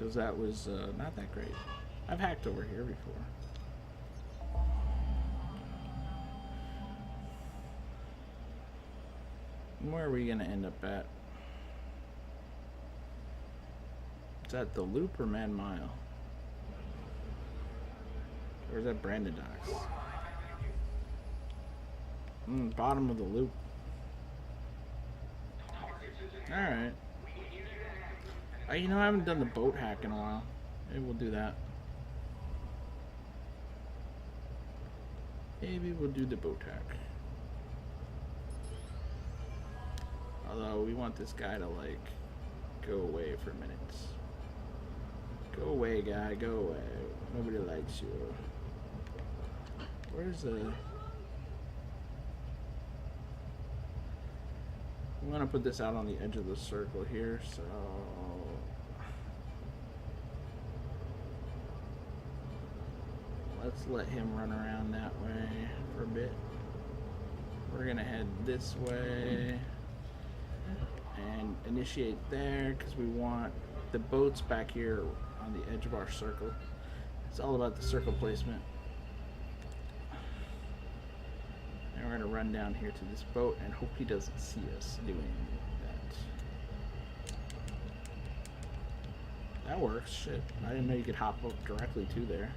because that was not that great. I've hacked over here before. Where are we gonna end up at? Is that the Loop or Man Mile? Or is that Brandon Docks? Bottom of the Loop. Alright. You know, I haven't done the boat hack in a while. Maybe we'll do that. Maybe we'll do the boat hack. Although we want this guy to like go away for minutes. Go away, guy, go away. Nobody likes you. Where's the... I'm gonna put this out on the edge of the circle here, so let's let him run around that way for a bit. We're gonna head this way and initiate there because we want the boats back here on the edge of our circle. It's all about the circle placement. And we're gonna run down here to this boat and hope he doesn't see us doing that. That works. Shit, I didn't know you could hop up directly to there.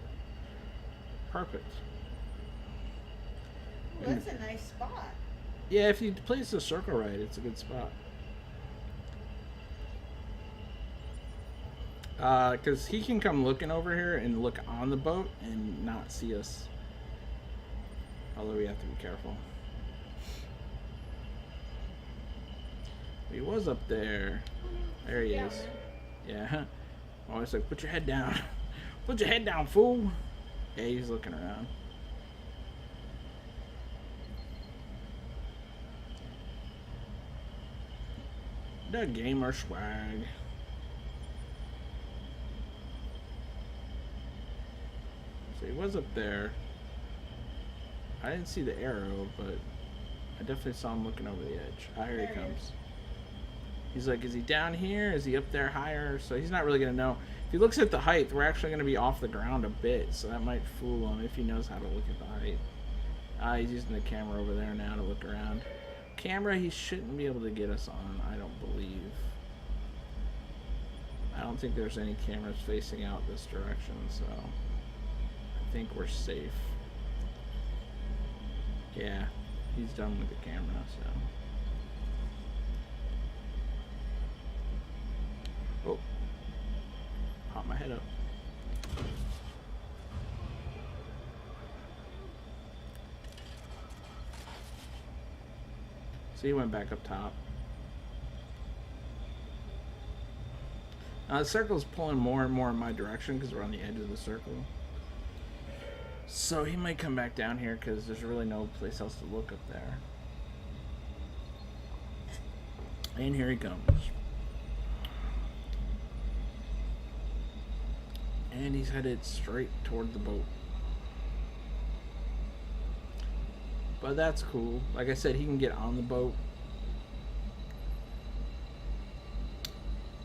Perfect. Well, that's a nice spot. Yeah, if you place the circle right, it's a good spot. Because he can come looking over here and look on the boat and not see us. Although we have to be careful. He was up there. There he is. Yeah. Always like, put your head down. Put your head down, fool. Yeah, he's looking around. The gamer swag. So he was up there. I didn't see the arrow, but I definitely saw him looking over the edge. Ah, here he comes. He's like, is he down here? Is he up there higher? So he's not really going to know. If he looks at the height, we're actually going to be off the ground a bit, so that might fool him if he knows how to look at the height. He's using the camera over there now to look around. Camera, he shouldn't be able to get us on, I don't believe. I don't think there's any cameras facing out this direction, so I think we're safe. Yeah, he's done with the camera, so. Oh, pop my head up. So he went back up top. The circle's pulling more and more in my direction because we're on the edge of the circle. So he might come back down here because there's really no place else to look up there. And here he comes. And he's headed straight toward the boat. But that's cool. Like I said, he can get on the boat.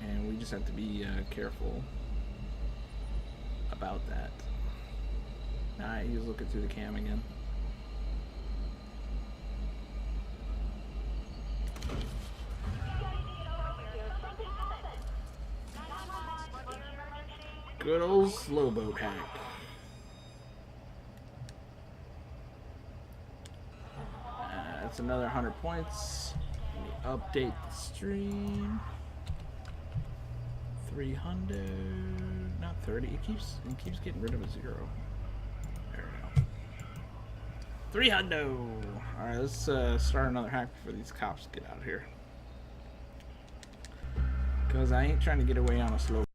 And we just have to be careful about that. Alright, he was looking through the cam again. Good old slow boat hack. That's another 100 points. Let me update the stream. 300, not 30. It keeps getting rid of a 0. There we go. 300. All right, let's start another hack before these cops get out here. Cause I ain't trying to get away on a slow.